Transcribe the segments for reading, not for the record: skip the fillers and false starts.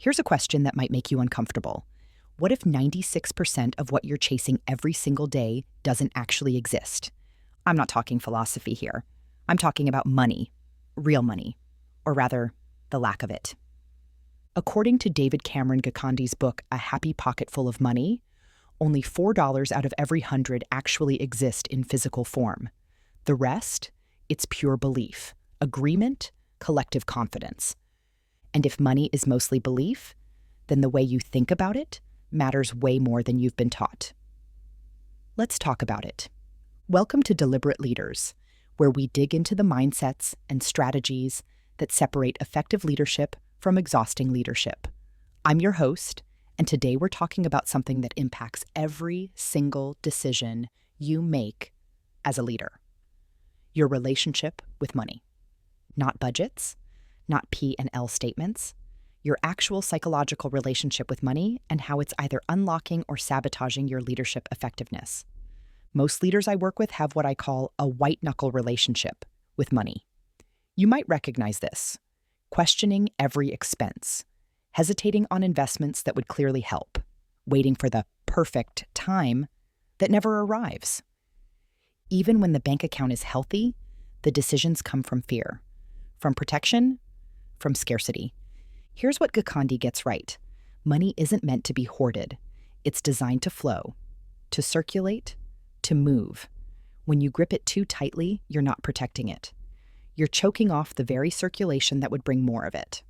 Here's a question that might make you uncomfortable. What if 96% of what you're chasing every single day doesn't actually exist? I'm not talking philosophy here. I'm talking about money, real money, or rather, the lack of it. According to David Cameron Gikandi's book, A Happy Pocketful of Money, only $4 out of every 100 actually exist in physical form. The rest, it's pure belief, agreement, collective confidence. And if money is mostly belief, then the way you think about it matters way more than you've been taught. Let's talk about it. Welcome to Deliberate Leaders, where we dig into the mindsets and strategies that separate effective leadership from exhausting leadership. I'm your host, and today we're talking about something that impacts every single decision you make as a leader. Your relationship with money. Not budgets, not P&L statements, your actual psychological relationship with money and how it's either unlocking or sabotaging your leadership effectiveness. Most leaders I work with have what I call a white-knuckle relationship with money. You might recognize this: questioning every expense, hesitating on investments that would clearly help, waiting for the perfect time that never arrives. Even when the bank account is healthy, the decisions come from fear, from protection, from scarcity. Here's what Gikandi gets right. Money isn't meant to be hoarded. It's designed to flow, to circulate, to move. When you grip it too tightly, you're not protecting it. You're choking off the very circulation that would bring more of it.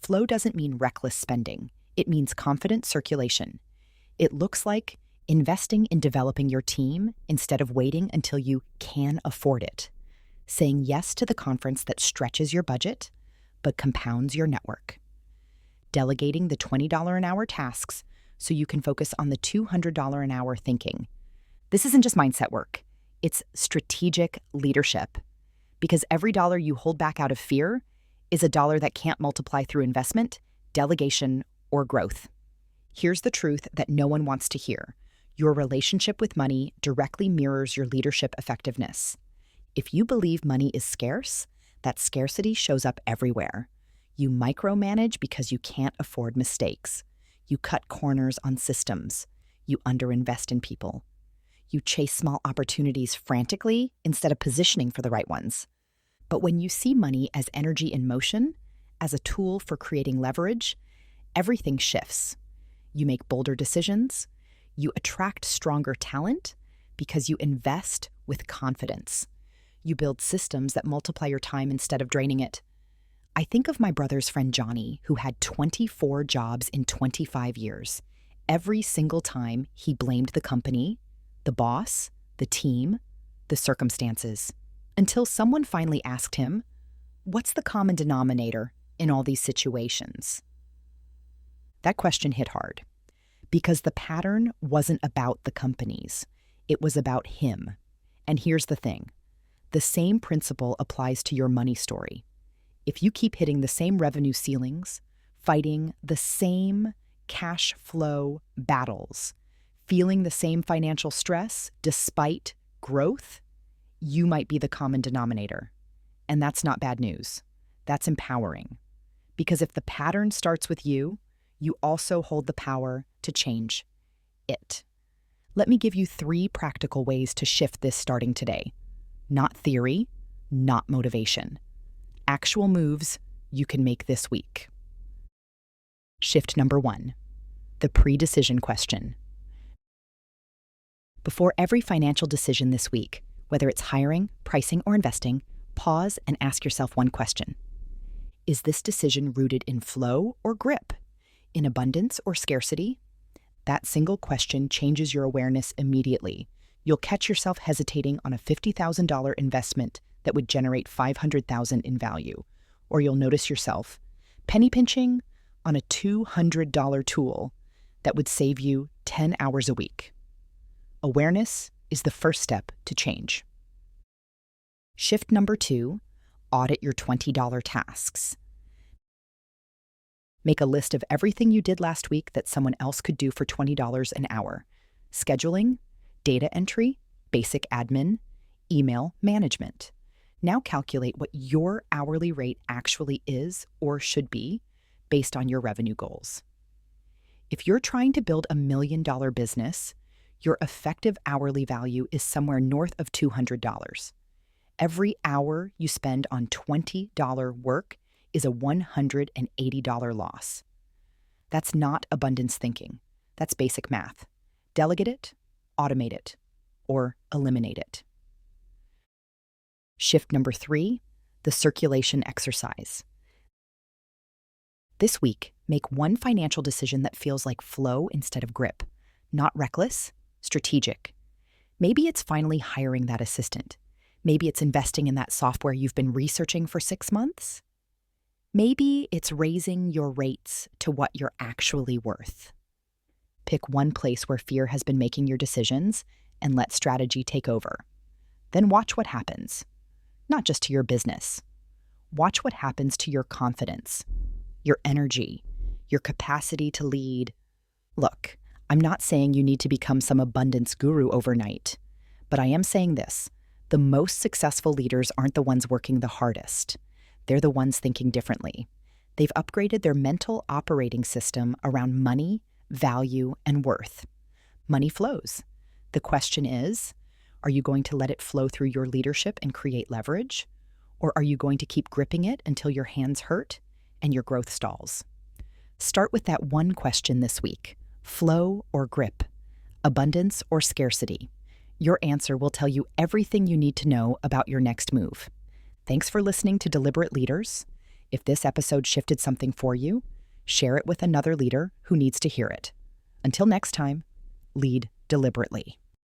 Flow doesn't mean reckless spending. It means confident circulation. It looks like investing in developing your team instead of waiting until you can afford it. Saying yes to the conference that stretches your budget but compounds your network. Delegating the $20 an hour tasks so you can focus on the $200 an hour thinking. This isn't just mindset work. It's strategic leadership. Because every dollar you hold back out of fear is a dollar that can't multiply through investment, delegation, or growth. Here's the truth that no one wants to hear. Your relationship with money directly mirrors your leadership effectiveness. If you believe money is scarce, that scarcity shows up everywhere. You micromanage because you can't afford mistakes. You cut corners on systems. You underinvest in people. You chase small opportunities frantically instead of positioning for the right ones. But when you see money as energy in motion, as a tool for creating leverage, everything shifts. You make bolder decisions. You attract stronger talent because you invest with confidence. You build systems that multiply your time instead of draining it. I think of my brother's friend Johnny, who had 24 jobs in 25 years. Every single time he blamed the company, the boss, the team, the circumstances, until someone finally asked him, "What's the common denominator in all these situations?" That question hit hard, because the pattern wasn't about the companies. It was about him. And here's the thing. The same principle applies to your money story. If you keep hitting the same revenue ceilings, fighting the same cash flow battles, feeling the same financial stress despite growth, you might be the common denominator. And that's not bad news. That's empowering. Because if the pattern starts with you, you also hold the power to change it. Let me give you 3 practical ways to shift this starting today. Not theory, not motivation. Actual moves you can make this week. Shift number 1, the pre-decision question. Before every financial decision this week, whether it's hiring, pricing, or investing, pause and ask yourself one question. Is this decision rooted in flow or grip? In abundance or scarcity? That single question changes your awareness immediately. You'll catch yourself hesitating on a $50,000 investment that would generate $500,000 in value. Or you'll notice yourself penny pinching on a $200 tool that would save you 10 hours a week. Awareness is the first step to change. Shift number 2, audit your $20 tasks. Make a list of everything you did last week that someone else could do for $20 an hour. Scheduling, data entry, basic admin, email management. Now calculate what your hourly rate actually is or should be based on your revenue goals. If you're trying to build $1 million business, your effective hourly value is somewhere north of $200. Every hour you spend on $20 work is a $180 loss. That's not abundance thinking. That's basic math. Delegate it, automate it, or eliminate it. Shift number 3, the circulation exercise. This week, make one financial decision that feels like flow instead of grip. Not reckless, strategic. Maybe it's finally hiring that assistant. Maybe it's investing in that software you've been researching for 6 months. Maybe it's raising your rates to what you're actually worth. Pick one place where fear has been making your decisions and let strategy take over. Then watch what happens. Not just to your business. Watch what happens to your confidence, your energy, your capacity to lead. Look, I'm not saying you need to become some abundance guru overnight, but I am saying this: the most successful leaders aren't the ones working the hardest. They're the ones thinking differently. They've upgraded their mental operating system around money, value, and worth. Money flows. The question is, are you going to let it flow through your leadership and create leverage? Or are you going to keep gripping it until your hands hurt and your growth stalls? Start with that one question this week: flow or grip? Abundance or scarcity? Your answer will tell you everything you need to know about your next move. Thanks for listening to Deliberate Leaders. If this episode shifted something for you, share it with another leader who needs to hear it. Until next time, lead deliberately.